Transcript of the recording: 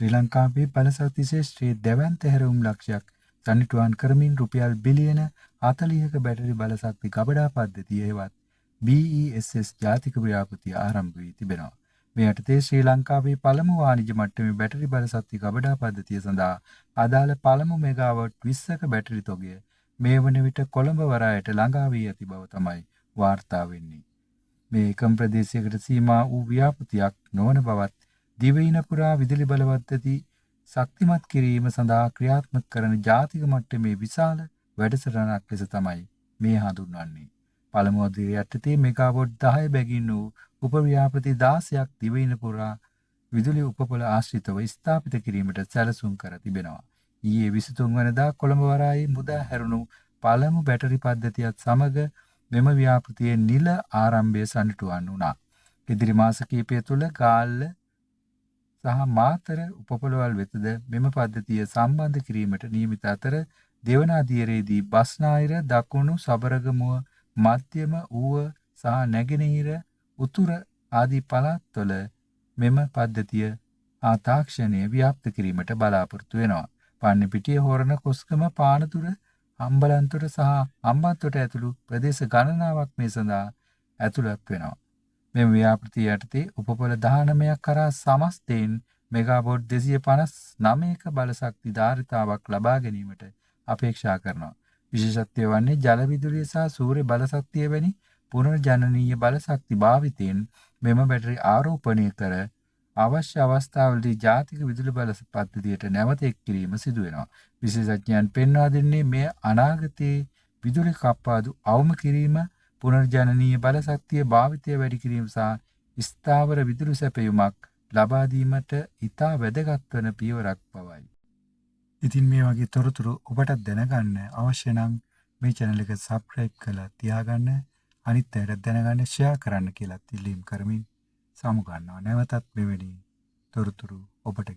ශ්‍රී ලංකාවේ බලශක්ති ශේෂ්ත්‍රයේ දැවැන්ත හැරවුම් ලක්ෂයක් සනිටුවන් කරමින් රුපියල් බිලියන 40ක බැටරි බලශක්ති ගබඩා පද්ධතිය හෙවත් BESS ජාතික ව්‍යාපෘතිය ආරම්භ වී තිබෙනවා. මේ යටතේ ශ්‍රී ලංකාවේ පළමු වාණිජ මට්ටමේ බැටරි බලශක්ති ගබඩා පද්ධතිය සඳහා අදාළ පළමු මෙගාවොට් 20ක බැටරි තොගය මේ වන විට කොළඹ වරායට ළඟා වී ඇති බව තමයි වාර්තා වෙන්නේ. මේ එකම ප්‍රදේශයකට සීමා වූ ව්‍යාපෘතියක් නොවන බවත් දිවයින පුරා විදුලි බල පද්ධති ශක්තිමත් කිරීම සඳහා ක්‍රියාත්මක කරන ජාතික මට්ටමේ විශාල වැඩසටහනක් ලෙස තමයි මේ හඳුන්වන්නේ. පළමු අදියර යටතේ මෙගාවොට් 10 බැගින් වූ උපව්‍යාපෘති 16ක් දිවයින පුරා විදුලි උපපොළ ආශ්‍රිතව ස්ථාපිත කිරීමට සැලසුම් කර තිබෙනවා. ඊයේ 23 වෙනිදා කොළඹ වරායේ මුදා හැරුණු පළමු බැටරි පද්ධතියත් සමග මෙම ව්‍යාපෘතියේ නිල ආරම්භය සනිටුවන් වුණා. ඉදිරි මාස කිහිපය තුළ ගාල්ල සහ මාතර උපපොළවල් වෙතද මෙම පද්ධතිය සම්බන්ධ කිරීමට නියමිත අතර දෙවන අදියරේදී බස්නාහිර දකුණු සබරගමුව මධ්‍යම ඌව සහ නැගෙනහිර උතුර ආදී පළාත්වල මෙම පද්ධතිය තාක්ෂණය ව්‍යාප්ත කිරීමට බලාපොරොත්තු වෙනවා. පන්නිපිටිය හොරණ කොස්ගම පානතුර අම්බලන්තොට සහ අම්බන්තොට ඇතුළු ප්‍රදේශ ගණනාවක් මේ සඳහා ඇතුළත් වෙනවා. මෙම ව්‍යාපෘතිය යටතේ උපපොළ 19ක් කරා සමස්තයෙන් මෙගාවොට් 259ක බලශක්ති ධාරිතාවක් ලබා ගැනීමට අපේක්ෂා කරනවා. විශේෂත්වය වන්නේ ජල විදුලිය සහ සූර්ය බලශක්තිය වැනි පුනර්ජනනීය බලශක්ති භාවිතයෙන් මෙම බැටරි ආරෝපණය කර අවශ්‍ය අවස්ථාවලදී ජාතික විදුලි බල පද්ධතියට නැවත එක් කිරීම සිදු වෙනවා. විශේෂඥයන් පෙන්වා දෙන්නේ මෙය අනාගතයේ විදුලි කප්පාදු අවම කිරීම, පුනර්ජනනීය බලශක්තිය භාවිතය වැඩි කිරීම සහ ස්ථාවර විදුලි සැපයුමක් ලබා දීමට ඉතා වැදගත් වන පියවරක් බවයි. ඉතින් මේ වගේ තොරතුරු ඔබටත් දැනගන්න අවශ්‍ය නම් මේ channel එක subscribe කරලා තියාගන්න, අනිත් අයට දැනගන්න share කරන්න කියලා ඉල්ලීම් කරමින් සමු ගන්නවා. නැවතත් මෙවැනි තොරතුරු ඔබට